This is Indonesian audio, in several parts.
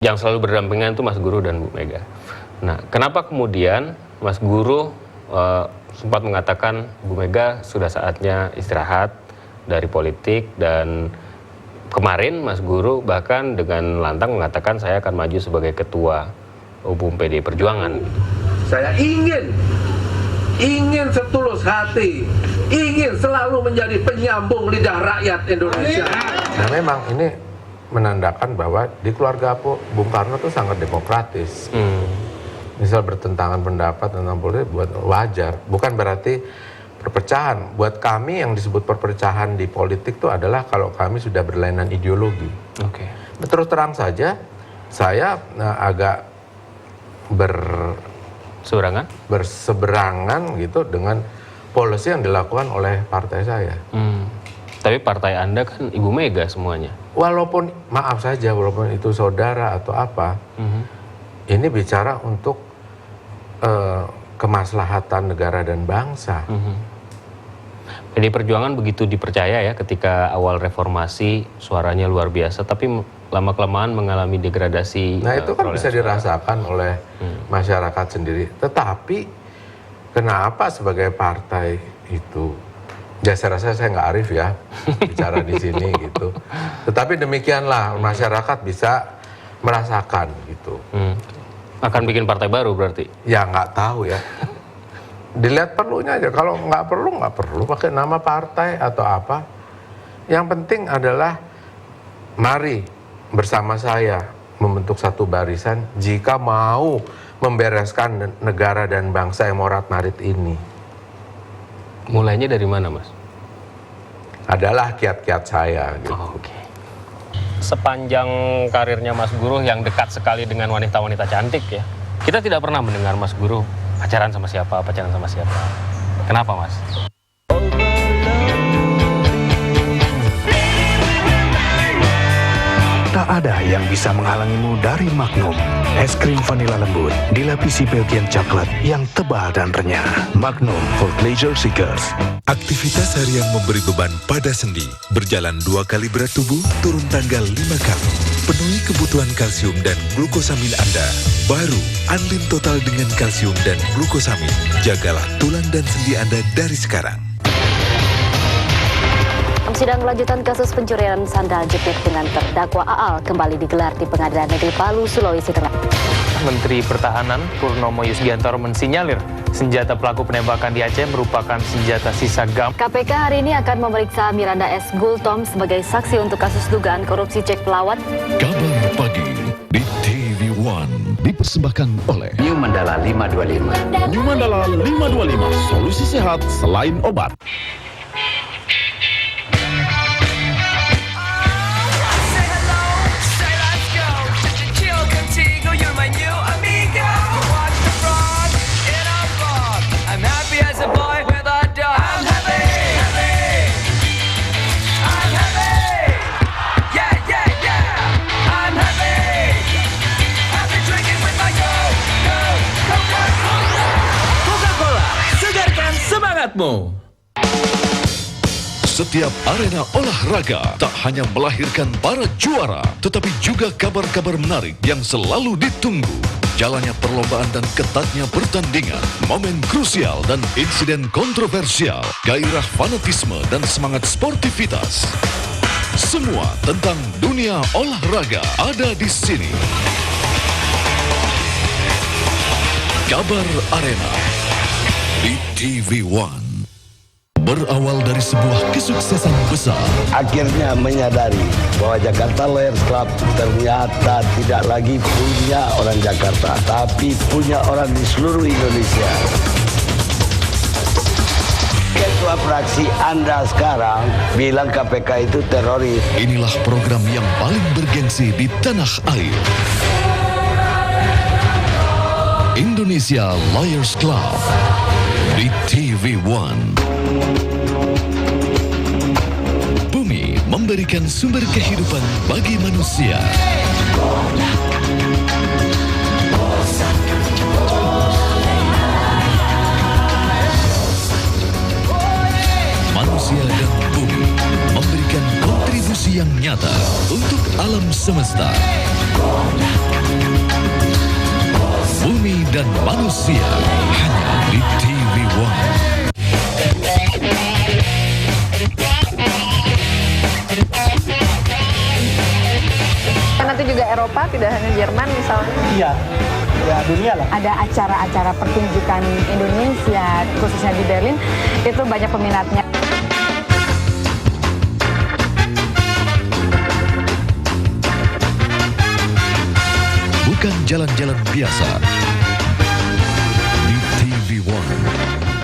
Yang selalu berdampingan itu Mas Guru dan Bu Mega. Nah, kenapa kemudian Mas Guru sempat mengatakan Bu Mega sudah saatnya istirahat dari politik, dan kemarin Mas Guru bahkan dengan lantang mengatakan saya akan maju sebagai ketua umum PDI Perjuangan. Saya ingin setulus hati, ingin selalu menjadi penyambung lidah rakyat Indonesia. Nah, memang ini menandakan bahwa di keluarga Bung Karno itu sangat demokratis. Misal bertentangan pendapat tentang politik buat wajar, bukan berarti perpecahan. Buat kami yang disebut perpecahan di politik itu adalah kalau kami sudah berlainan ideologi. Oke. Terus terang saja, saya agak berseberangan gitu dengan polisi yang dilakukan oleh partai saya. Tapi partai Anda kan Ibu Mega semuanya. Walaupun, maaf saja, walaupun itu saudara atau apa, ini bicara untuk kemaslahatan negara dan bangsa. PDI Perjuangan begitu dipercaya ya ketika awal reformasi, suaranya luar biasa, tapi lama-kelamaan mengalami degradasi. Nah, itu kan bisa dirasakan oleh masyarakat sendiri. Tetapi kenapa sebagai partai itu, ya saya rasa saya nggak arif ya bicara di sini gitu. Tetapi demikianlah masyarakat bisa merasakan gitu. Akan bikin partai baru berarti? Ya nggak tahu ya. Dilihat perlunya aja. Kalau nggak perlu pakai nama partai atau apa. Yang penting adalah mari bersama saya membentuk satu barisan jika mau membereskan negara dan bangsa yang morat-marit ini. Mulainya dari mana, Mas? Adalah kiat-kiat saya gitu. Oke. Sepanjang karirnya Mas Guru yang dekat sekali dengan wanita-wanita cantik ya, kita tidak pernah mendengar Mas Guru pacaran sama siapa. Kenapa, Mas? Tak ada yang bisa menghalangimu dari Magnum. Es krim vanila lembut dilapisi bagian coklat yang tebal dan renyah. Magnum for pleasure seekers. Aktivitas harian memberi beban pada sendi. Berjalan 2 kali berat tubuh, turun tangga 5 kali. Penuhi kebutuhan kalsium dan glukosamin Anda. Baru Anlin Total dengan kalsium dan glukosamin. Jagalah tulang dan sendi Anda dari sekarang. Sidang lanjutan kasus pencurian sandal jepit dengan terdakwa Aal kembali digelar di Pengadilan Negeri Palu, Sulawesi Tengah. Menteri Pertahanan Purnomo Yusgiantoro mensinyalir senjata pelaku penembakan di Aceh merupakan senjata sisa GAM. KPK hari ini akan memeriksa Miranda S. Gultom sebagai saksi untuk kasus dugaan korupsi cek pelawat. Kabar pagi di TV One dipersembahkan oleh New Mandala 525. New Mandala 525, solusi sehat selain obat. Setiap arena olahraga tak hanya melahirkan para juara, tetapi juga kabar-kabar menarik yang selalu ditunggu. Jalannya perlombaan dan ketatnya pertandingan, momen krusial dan insiden kontroversial, gairah fanatisme dan semangat sportivitas. Semua tentang dunia olahraga ada di sini. Kabar Arena di TV One. Berawal dari sebuah kesuksesan besar. Akhirnya menyadari bahwa Jakarta Lawyers Club ternyata tidak lagi punya orang Jakarta, tapi punya orang di seluruh Indonesia. Ketua fraksi Anda sekarang bilang KPK itu teroris. Inilah program yang paling bergengsi di tanah air. Indonesia Lawyers Club di TV One. Bumi memberikan sumber kehidupan bagi manusia. Manusia dan bumi memberikan kontribusi yang nyata untuk alam semesta. Bukan Manusia, hanya di TV One. Nanti juga Eropa, tidak hanya Jerman misalnya. Iya, ya dunia lah. Ada acara-acara pertunjukan Indonesia, khususnya di Berlin, itu banyak peminatnya. Bukan jalan-jalan biasa. Di TV One,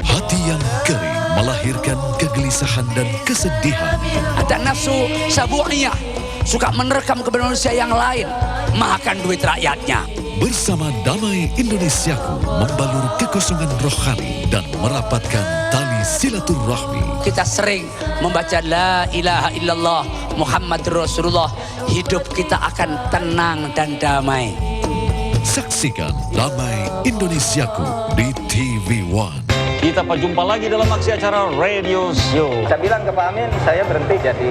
hati yang kering melahirkan kegelisahan dan kesedihan. Ada nafsu sabu'iyah, suka menerkam kebenaran manusia yang lain, makan duit rakyatnya. Bersama Damai Indonesiaku membalur kekosongan rohani dan merapatkan tali silaturahmi. Kita sering membaca La ilaha illallah Muhammad Rasulullah, hidup kita akan tenang dan damai. Saksikan Damai Indonesiaku di TV One. Kita jumpa lagi dalam aksi acara Radio Show. Saya bilang ke Pak Amin, saya berhenti jadi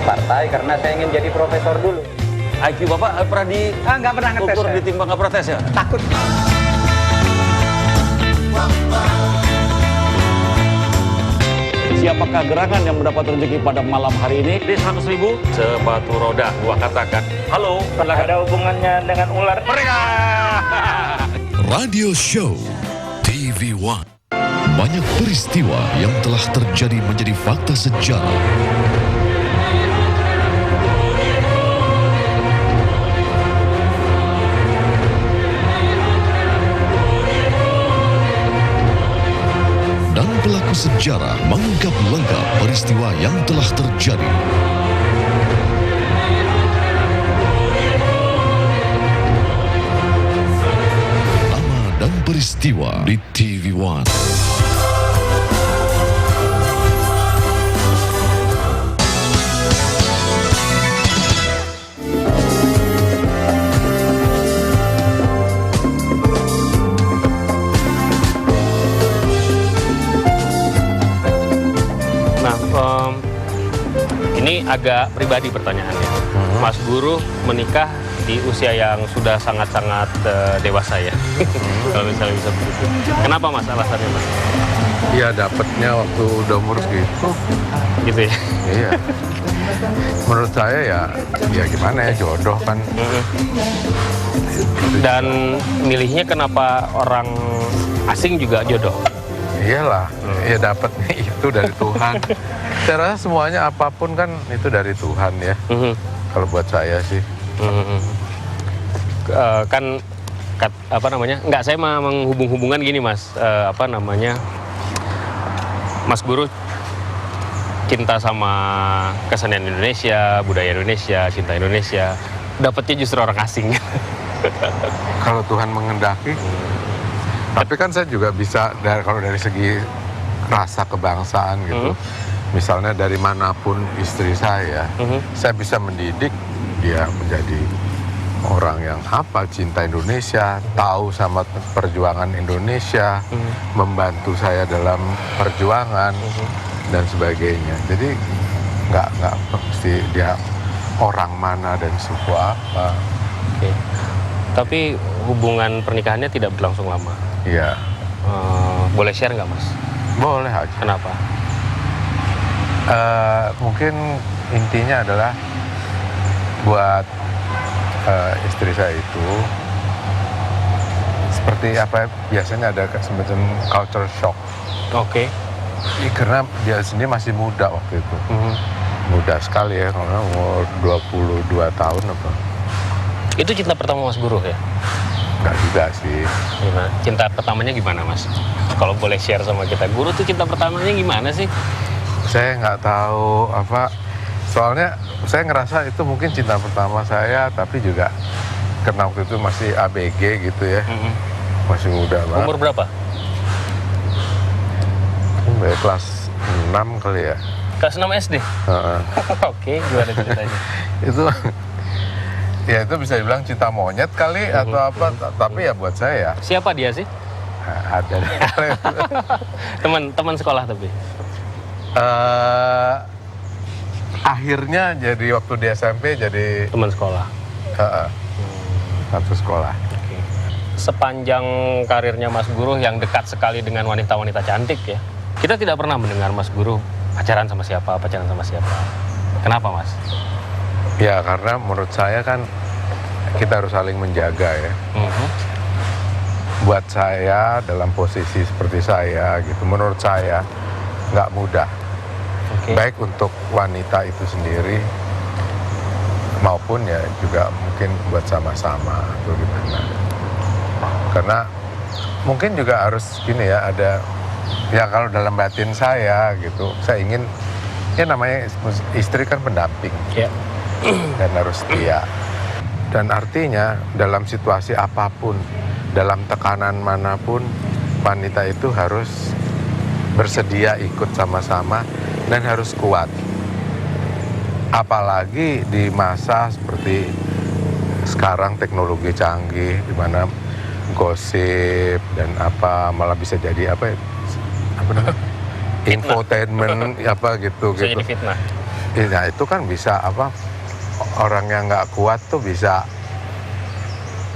partai karena saya ingin jadi profesor dulu. IQ Bapak pernah nggak pernah ngetes. ukur ditimbang nggak protes ya? Takut. Siapakah gerangan yang mendapat rezeki pada malam hari ini? Di 100.000 sepatu roda. Gua katakan, halo. Ada hubungannya dengan ular. Mereka. Radio Show TV One. Banyak peristiwa yang telah terjadi menjadi fakta sejarah. Dan pelaku sejarah mengungkap lengkap peristiwa yang telah terjadi. Nama dan peristiwa di TV One. Ini agak pribadi pertanyaannya. Mas Guru menikah di usia yang sudah sangat-sangat dewasa ya. Kalau misalnya bisa begitu. Kenapa Mas alasannya Mas? Ya dapatnya waktu udah umur segitu. Gitu ya? Iya. Menurut saya ya gimana ya, jodoh kan. Dan milihnya kenapa orang asing juga jodoh? Iyalah, ya dapatnya itu dari Tuhan. Saya rasa semuanya apapun kan itu dari Tuhan ya. Kalau buat saya sih. Kan apa namanya? Enggak, saya mah menghubung-hubungan gini Mas. Apa namanya? Mas Guru cinta sama kesenian Indonesia, budaya Indonesia, cinta Indonesia. Dapatnya justru orang asing. Kalau Tuhan menghendaki. Tapi kan saya juga bisa kalau dari segi rasa kebangsaan gitu. Misalnya dari manapun istri saya bisa mendidik dia menjadi orang yang cinta Indonesia, tahu sama perjuangan Indonesia, membantu saya dalam perjuangan dan sebagainya. Jadi nggak mesti dia orang mana dan suku apa. Oke. Tapi hubungan pernikahannya tidak berlangsung lama. Iya. Boleh share nggak Mas? Boleh aja. Kenapa? Mungkin intinya adalah buat istri saya itu seperti apa biasanya ada semacam culture shock. Oke. Karena dia sendiri masih muda waktu itu. Muda sekali ya, karena umur 22 tahun apa. Itu cinta pertama Mas Guru ya? Enggak juga sih. Gimana? Cinta pertamanya gimana Mas? Kalau boleh share sama kita, Guru tuh cinta pertamanya gimana sih? Saya nggak tahu apa. Soalnya saya ngerasa itu mungkin cinta pertama saya, tapi juga karena waktu itu masih ABG gitu ya. Masih muda banget. Umur berapa? Kelas 6 kali ya. Kelas 6 SD? Oke, gimana ceritanya? Itu bisa dibilang cinta monyet kali atau apa, tapi ya buat saya. Siapa dia sih? Ada. Teman sekolah tapi? Akhirnya jadi waktu di SMP jadi teman sekolah. Satu sekolah. sepanjang karirnya Mas Guru yang dekat sekali dengan wanita-wanita cantik ya, kita tidak pernah mendengar Mas Guru pacaran sama siapa. Kenapa, Mas? Ya karena menurut saya kan kita harus saling menjaga ya. Buat saya dalam posisi seperti saya gitu, menurut saya nggak mudah. Baik untuk wanita itu sendiri maupun ya juga mungkin buat sama-sama atau gimana. Karena mungkin juga harus gini ya, ada ya kalau dalam batin saya gitu, saya ingin ya namanya istri kan pendamping dan harus setia. Dan artinya dalam situasi apapun, dalam tekanan manapun, wanita itu harus bersedia ikut sama-sama dan harus kuat. Apalagi di masa seperti sekarang teknologi canggih, di mana gosip dan apa malah bisa jadi apa namanya infotainment apa gitu. Bisa jadi fitnah. Nah itu kan bisa apa, orang yang nggak kuat tuh bisa,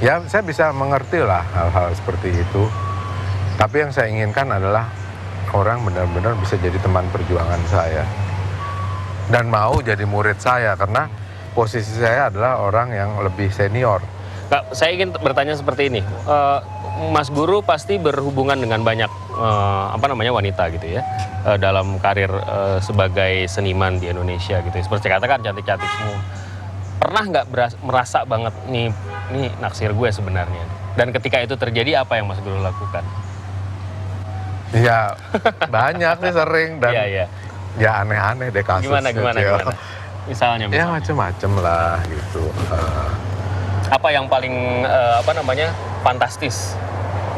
ya saya bisa mengerti lah hal-hal seperti itu. Tapi yang saya inginkan adalah orang benar-benar bisa jadi teman perjuangan saya dan mau jadi murid saya, karena posisi saya adalah orang yang lebih senior. Kak, saya ingin bertanya seperti ini. Mas Guru pasti berhubungan dengan banyak wanita gitu ya, dalam karir sebagai seniman di Indonesia gitu. Seperti katakan cantik-cantik semua. Pernah nggak merasa banget nih naksir gue sebenarnya? Dan ketika itu terjadi, apa yang Mas Guru lakukan? Ya banyak nih, sering, dan ya aneh-aneh deh kasus. Gimana? Misalnya? Ya macam-macam lah gitu. Apa yang paling fantastis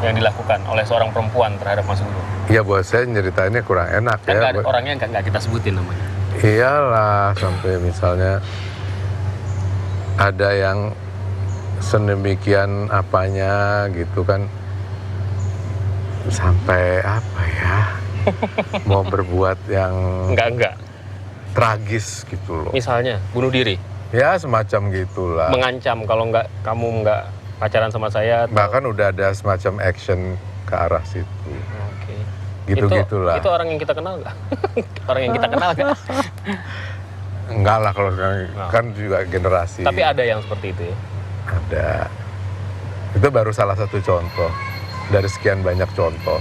yang dilakukan oleh seorang perempuan terhadap Mas Guru? Ya buat saya nyeritainnya kurang enak ya. Orangnya nggak kita sebutin namanya. Iyalah, sampai misalnya ada yang sedemikian apanya gitu kan, sampai apa ya, mau berbuat yang enggak tragis gitu loh. Misalnya bunuh diri? Ya semacam gitulah. Mengancam kalau kamu nggak pacaran sama saya. Bahkan udah ada semacam action ke arah situ. Oke. Gitu-gitulah. Itu orang yang kita kenal nggak? Orang yang kita kenal nggak? Enggak lah, kalau kan juga generasi. Tapi ada yang seperti itu ya? Ada. Itu baru salah satu contoh dari sekian banyak contoh.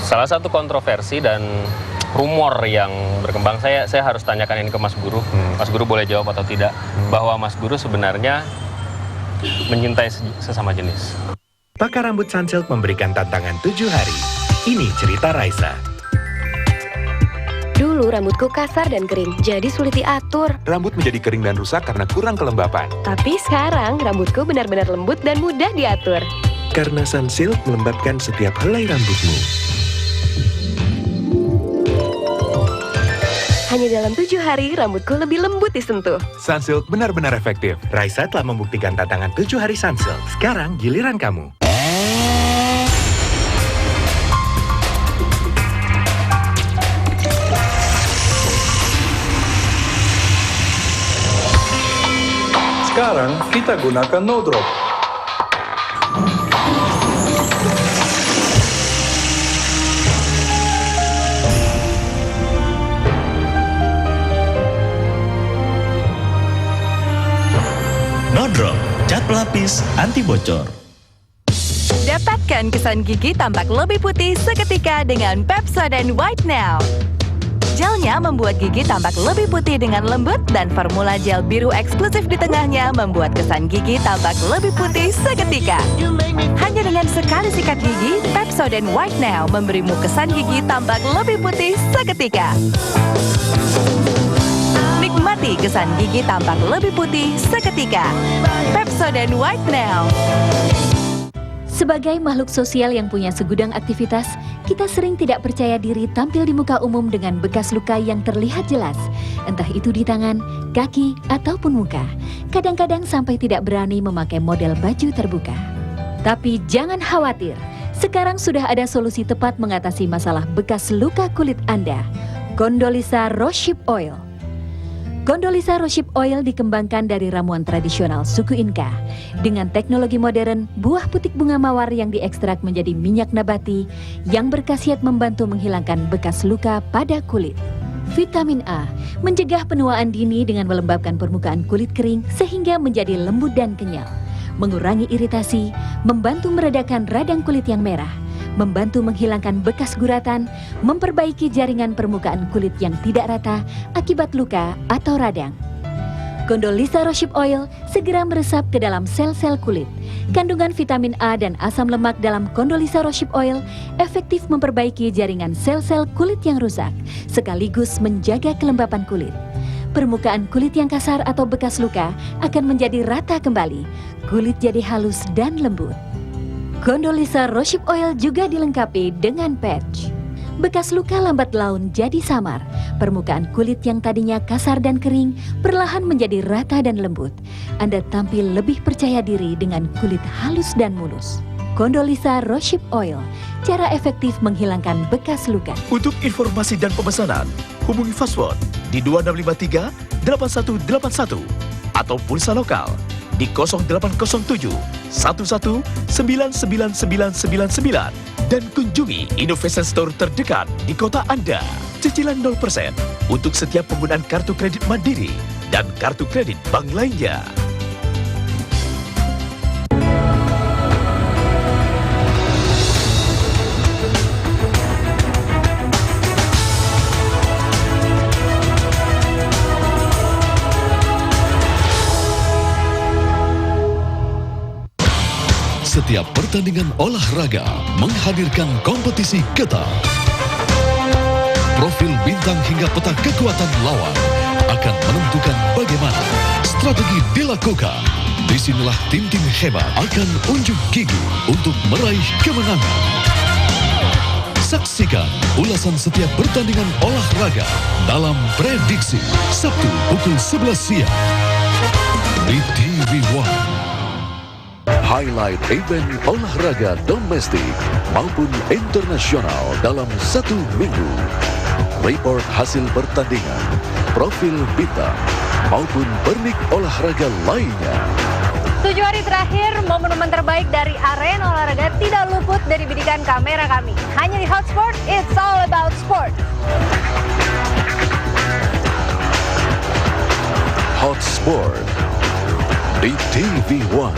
Salah satu kontroversi dan rumor yang berkembang, saya harus tanyakan ini ke Mas Guru. Mas Guru boleh jawab atau tidak, bahwa Mas Guru sebenarnya mencintai sesama jenis. Pakar rambut Sunsilk memberikan tantangan 7 hari. Ini cerita Raisa. Dulu rambutku kasar dan kering, jadi sulit diatur. Rambut menjadi kering dan rusak karena kurang kelembapan. Tapi sekarang rambutku benar-benar lembut dan mudah diatur. Karena Sunsilk melembabkan setiap helai rambutmu. Hanya dalam 7 hari, rambutku lebih lembut disentuh. Sunsilk benar-benar efektif. Raisa telah membuktikan tantangan 7 hari Sunsilk. Sekarang giliran kamu. Sekarang kita gunakan no drop. No drop, cat pelapis anti bocor. Dapatkan kesan gigi tampak lebih putih seketika dengan Pepsodent White Now. Gelnya membuat gigi tampak lebih putih dengan lembut, dan formula gel biru eksklusif di tengahnya membuat kesan gigi tampak lebih putih seketika. Hanya dengan sekali sikat gigi, Pepsodent White Now memberimu kesan gigi tampak lebih putih seketika. Nikmati kesan gigi tampak lebih putih seketika. Pepsodent White Now. Sebagai makhluk sosial yang punya segudang aktivitas, kita sering tidak percaya diri tampil di muka umum dengan bekas luka yang terlihat jelas, entah itu di tangan, kaki, ataupun muka. Kadang-kadang sampai tidak berani memakai model baju terbuka. Tapi jangan khawatir, sekarang sudah ada solusi tepat mengatasi masalah bekas luka kulit Anda. Condoleezza Rose Ship Oil. Condoleezza Roship Oil dikembangkan dari ramuan tradisional suku Inka. Dengan teknologi modern, buah putik bunga mawar yang diekstrak menjadi minyak nabati yang berkhasiat membantu menghilangkan bekas luka pada kulit. Vitamin A mencegah penuaan dini dengan melembabkan permukaan kulit kering sehingga menjadi lembut dan kenyal. Mengurangi iritasi, membantu meredakan radang kulit yang merah, membantu menghilangkan bekas guratan, memperbaiki jaringan permukaan kulit yang tidak rata akibat luka atau radang. Condoleezza Roship Oil segera meresap ke dalam sel-sel kulit. Kandungan vitamin A dan asam lemak dalam Condoleezza Roship Oil efektif memperbaiki jaringan sel-sel kulit yang rusak, sekaligus menjaga kelembapan kulit. Permukaan kulit yang kasar atau bekas luka akan menjadi rata kembali. Kulit jadi halus dan lembut. Condoleezza Roship Oil juga dilengkapi dengan patch. Bekas luka lambat laun jadi samar. Permukaan kulit yang tadinya kasar dan kering perlahan menjadi rata dan lembut. Anda tampil lebih percaya diri dengan kulit halus dan mulus. Condoleezza Roship Oil, cara efektif menghilangkan bekas luka. Untuk informasi dan pemesanan, hubungi Fastword di 2653 8181 atau pulsa lokal di 0807 11 99999 dan kunjungi Innovation Store terdekat di kota Anda. Cicilan 0% untuk setiap penggunaan kartu kredit Mandiri dan kartu kredit bank lainnya. Setiap pertandingan olahraga menghadirkan kompetisi ketat. Profil bintang hingga peta kekuatan lawan akan menentukan bagaimana strategi dilakukan. Disinilah tim-tim hebat akan unjuk gigi untuk meraih kemenangan. Saksikan ulasan setiap pertandingan olahraga dalam Prediksi Sabtu pukul 11 siang di TV One. Highlight event olahraga domestik maupun internasional dalam satu minggu. Report hasil pertandingan, profil bintang, maupun pernik olahraga lainnya. 7 hari terakhir, momen-momen terbaik dari arena olahraga tidak luput dari bidikan kamera kami. Hanya di Hot Sport, it's all about sport. Hot Sport di TV One.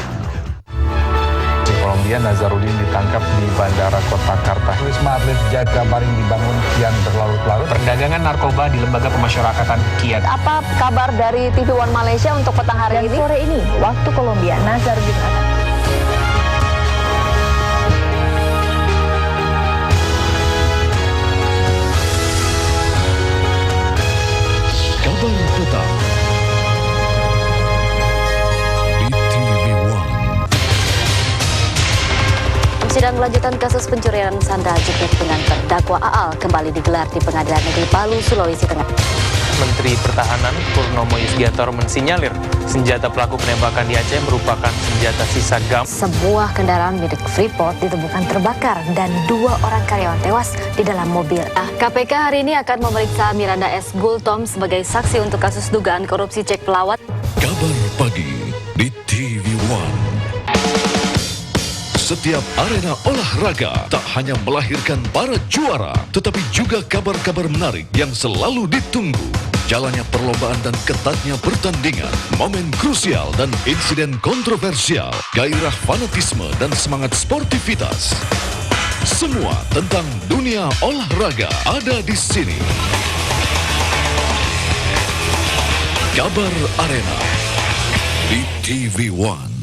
Kolombia Nazarudin ditangkap di Bandara Kota Karta. Wisma Atlet Jakabaring dibangun kian berlarut-larut. Perdagangan narkoba di Lembaga Pemasyarakatan kian. Apa kabar dari TV One Malaysia untuk petang hari ini? Sore ini, waktu Kolombia, Nazarudin akan. Kabar petang di TV One. Sidang lanjutan kasus pencurian sandal jepit dengan terdakwa Aal kembali digelar di Pengadilan Negeri Palu, Sulawesi Tengah. Menteri Pertahanan Purnomo Yusgiantoro mensinyalir senjata pelaku penembakan di Aceh merupakan senjata sisa GAM. Sebuah kendaraan milik Freeport ditemukan terbakar dan 2 orang karyawan tewas di dalam mobil. KPK hari ini akan memeriksa Miranda S. Gultom sebagai saksi untuk kasus dugaan korupsi cek pelawat. Kabar pagi di TV One. Setiap arena olahraga tak hanya melahirkan para juara, tetapi juga kabar-kabar menarik yang selalu ditunggu. Jalannya perlombaan dan ketatnya pertandingan, momen krusial dan insiden kontroversial, gairah fanatisme dan semangat sportivitas. Semua tentang dunia olahraga ada di sini. Kabar Arena di TV One.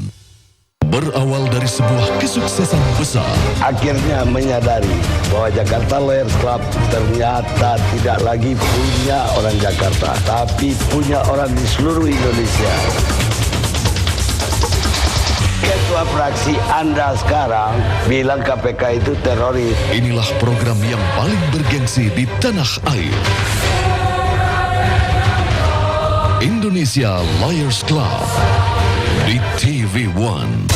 Berawal dari sebuah kesuksesan besar. Akhirnya menyadari bahwa Jakarta Lawyers Club ternyata tidak lagi punya orang Jakarta, tapi punya orang di seluruh Indonesia. Ketua fraksi Anda sekarang bilang KPK itu teroris. Inilah program yang paling bergengsi di tanah air. Indonesia Lawyers Club di TV One.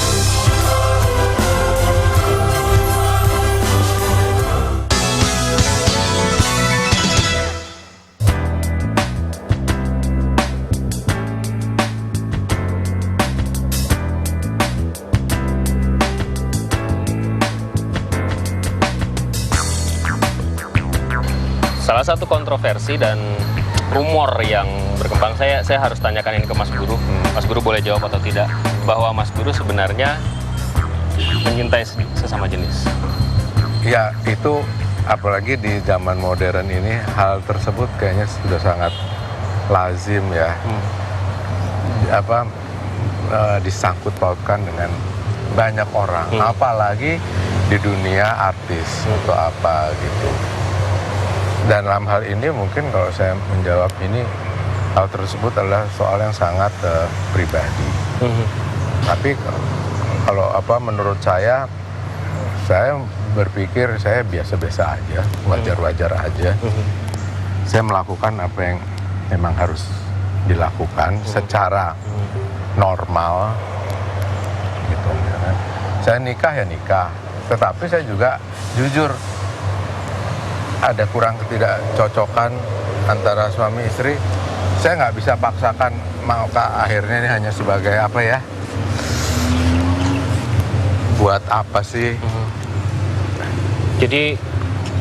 salah satu kontroversi dan rumor yang berkembang, saya harus tanyakan ini ke Mas Guru. Mas Guru boleh jawab atau tidak, bahwa Mas Guru sebenarnya menyintai sesama jenis. Ya, itu apalagi di zaman modern ini hal tersebut kayaknya sudah sangat lazim ya. Disangkut pautkan dengan banyak orang, apalagi di dunia artis atau apa gitu. Dan dalam hal ini mungkin kalau saya menjawab ini, hal tersebut adalah soal yang sangat pribadi. Tapi kalau menurut saya berpikir saya biasa-biasa aja, wajar-wajar aja. Saya melakukan apa yang memang harus dilakukan secara normal gitu. Saya nikah ya nikah, tetapi saya juga jujur ada kurang ketidakcocokan antara suami istri. Saya nggak bisa paksakan, maka akhirnya ini hanya sebagai apa ya, buat apa sih? Jadi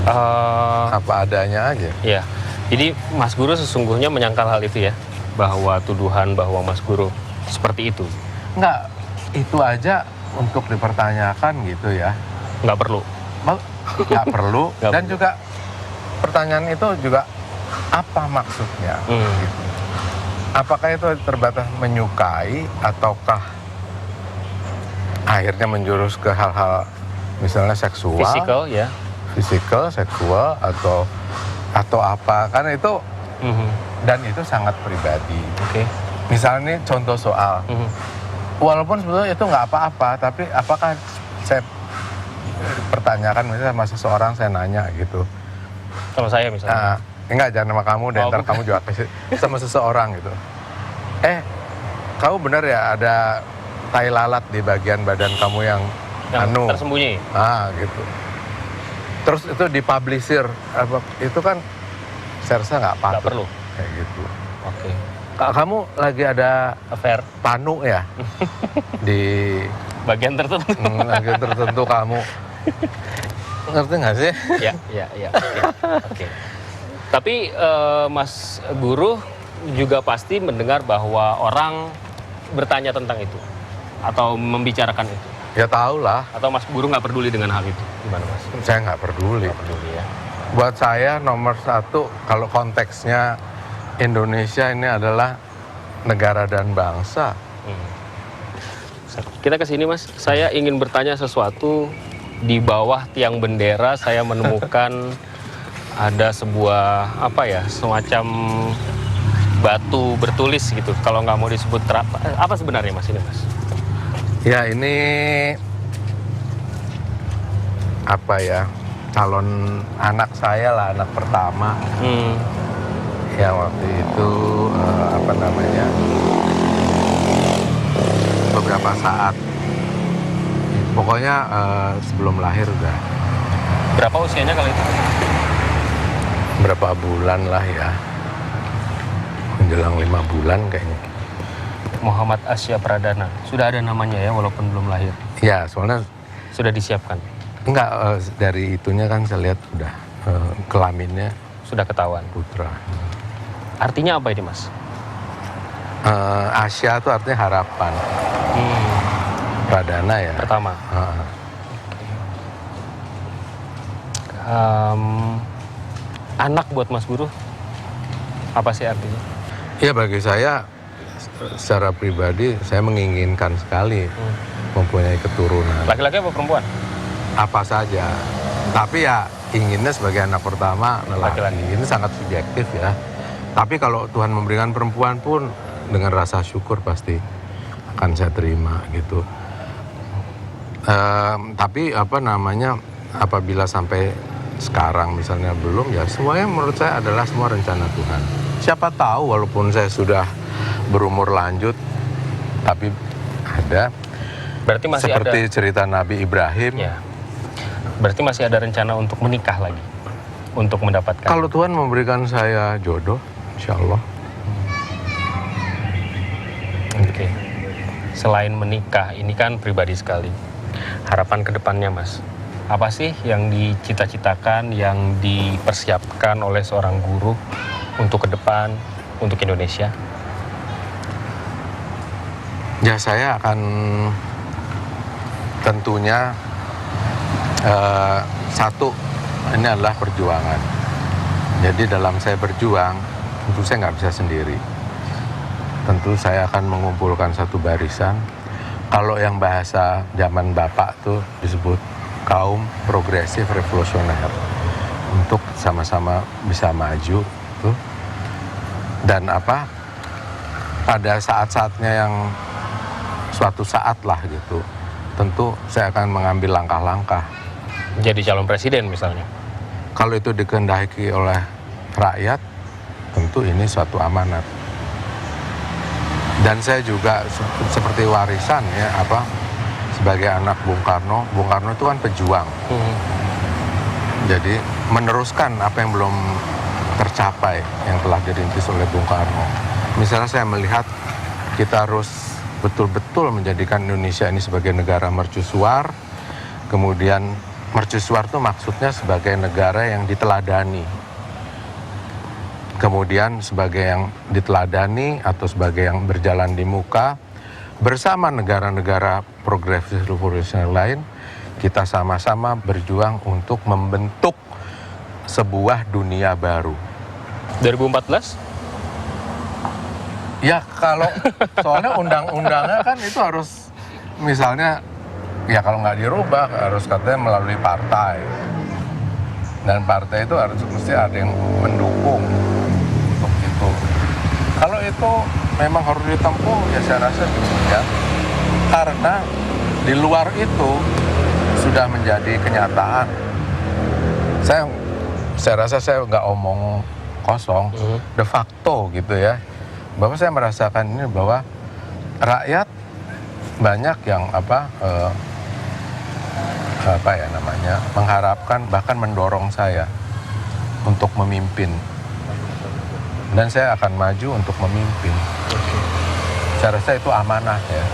apa adanya aja. Ya, jadi Mas Guru sesungguhnya menyangkal hal itu ya, bahwa tuduhan bahwa Mas Guru seperti itu. Nggak, itu aja untuk dipertanyakan gitu ya. Nggak perlu. Nggak perlu. Dan juga pertanyaan itu juga apa maksudnya? Gitu. Apakah itu terbatas menyukai ataukah akhirnya menjurus ke hal-hal misalnya seksual, fisikal, seksual atau apa? Karena itu dan itu sangat pribadi. Misalnya nih contoh soal, walaupun sebetulnya itu nggak apa-apa, tapi apakah saya pertanyakan misalnya sama seseorang, saya nanya gitu. Sama saya misalnya? Enggak, jangan sama kamu, dan ntar kamu juga sama seseorang gitu. Kamu benar ya ada tai lalat di bagian badan kamu yang tersembunyi? Gitu. Terus itu dipublisir, itu kan saya rasa nggak patut. Nggak perlu? Kayak gitu. Oke. Kamu lagi ada affair panu ya? Di bagian tertentu? Bagian tertentu kamu. Ngerti nggak sih? Ya. Oke. Tapi Mas Guru juga pasti mendengar bahwa orang bertanya tentang itu atau membicarakan itu. Ya tahu lah. Atau Mas Guru nggak peduli dengan hal itu? Gimana Mas? Saya nggak peduli. Nggak peduli ya. Buat saya nomor satu, kalau konteksnya Indonesia ini adalah negara dan bangsa. Kita ke sini Mas. Saya ingin bertanya sesuatu. Di bawah tiang bendera saya menemukan ada sebuah semacam batu bertulis gitu. Kalau nggak mau disebut apa sebenarnya Mas ini Mas? Ya ini calon anak saya lah, anak pertama. Yang waktu itu beberapa saat, pokoknya sebelum lahir udah. Berapa usianya kali itu? Berapa bulan lah ya, menjelang 5 bulan kayaknya. Muhammad Asya Pradana, sudah ada namanya ya walaupun belum lahir? Ya, soalnya sudah disiapkan? Enggak, dari itunya kan saya lihat udah kelaminnya sudah ketahuan. Putra. Artinya apa ini Mas? Asya itu artinya harapan. Pradana ya. Pertama. Anak buat Mas Guru apa sih artinya? Ya bagi saya secara pribadi saya menginginkan sekali mempunyai keturunan. Laki-laki apa perempuan? Apa saja. Tapi ya inginnya sebagai anak pertama laki-laki. Ini sangat subjektif ya. Tapi kalau Tuhan memberikan perempuan pun dengan rasa syukur pasti akan saya terima gitu. Tapi apabila sampai sekarang misalnya belum, ya semuanya menurut saya adalah semua rencana Tuhan. Siapa tahu walaupun saya sudah berumur lanjut, tapi ada. Berarti masih seperti ada cerita Nabi Ibrahim. Ya. Berarti masih ada rencana untuk menikah lagi, untuk mendapatkan. Kalau Tuhan memberikan saya jodoh, insya Allah. Oke. Selain menikah, ini kan pribadi sekali. Harapan ke depannya Mas, Apa sih yang dicita-citakan, yang dipersiapkan oleh seorang guru untuk ke depan, untuk Indonesia? Ya, saya akan tentunya satu, ini adalah perjuangan. Jadi dalam saya berjuang, tentu saya nggak bisa sendiri. Tentu saya akan mengumpulkan satu barisan. Kalau yang bahasa zaman Bapak tuh disebut kaum progresif revolusioner, untuk sama-sama bisa maju tuh. Dan pada saat-saatnya yang suatu saat lah gitu, tentu saya akan mengambil langkah-langkah. Jadi calon presiden misalnya? Kalau itu dikehendaki oleh rakyat, tentu ini suatu amanat. Dan saya juga seperti warisan ya, sebagai anak Bung Karno itu kan pejuang. Jadi meneruskan apa yang belum tercapai, yang telah dirintis oleh Bung Karno. Misalnya saya melihat kita harus betul-betul menjadikan Indonesia ini sebagai negara mercusuar. Kemudian mercusuar itu maksudnya sebagai negara yang diteladani. Kemudian sebagai yang diteladani atau sebagai yang berjalan di muka, bersama negara-negara progresif revolusioner lain, kita sama-sama berjuang untuk membentuk sebuah dunia baru. 2014? Ya, kalau soalnya undang-undangnya kan itu harus, misalnya, ya kalau nggak dirubah harus katanya melalui partai. Dan partai itu harus mesti ada yang mendukung untuk itu. Kalau itu memang harus ditempuh, ya saya rasa ya. Karena di luar itu sudah menjadi kenyataan. Saya rasa saya nggak omong kosong, de facto gitu ya. Bahwa saya merasakan ini bahwa rakyat banyak yang mengharapkan, bahkan mendorong saya untuk memimpin. Dan saya akan maju untuk memimpin. Saya rasa itu amanah ya.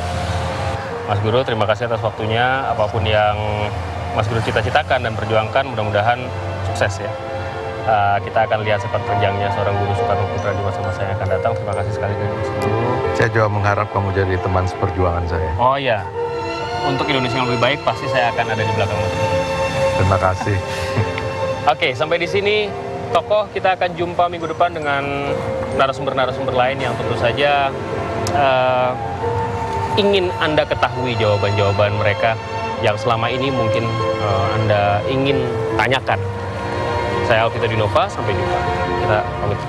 Mas Guru, terima kasih atas waktunya. Apapun yang Mas Guru cita-citakan dan perjuangkan, mudah-mudahan sukses ya. Kita akan lihat sepak terjangnya seorang guru Soekarno Putra di masa-masa yang akan datang. Terima kasih sekali lagi Mas Guru. Saya juga mengharap kamu jadi teman seperjuangan saya. Oh iya, untuk Indonesia yang lebih baik pasti saya akan ada di belakang Mas Guru. Terima kasih. Oke, sampai di sini tokoh, kita akan jumpa minggu depan dengan narasumber-narasumber lain yang tentu saja ingin Anda ketahui jawaban-jawaban mereka yang selama ini mungkin Anda ingin tanyakan. Saya Alvito Dinova, sampai jumpa. Kita pamit.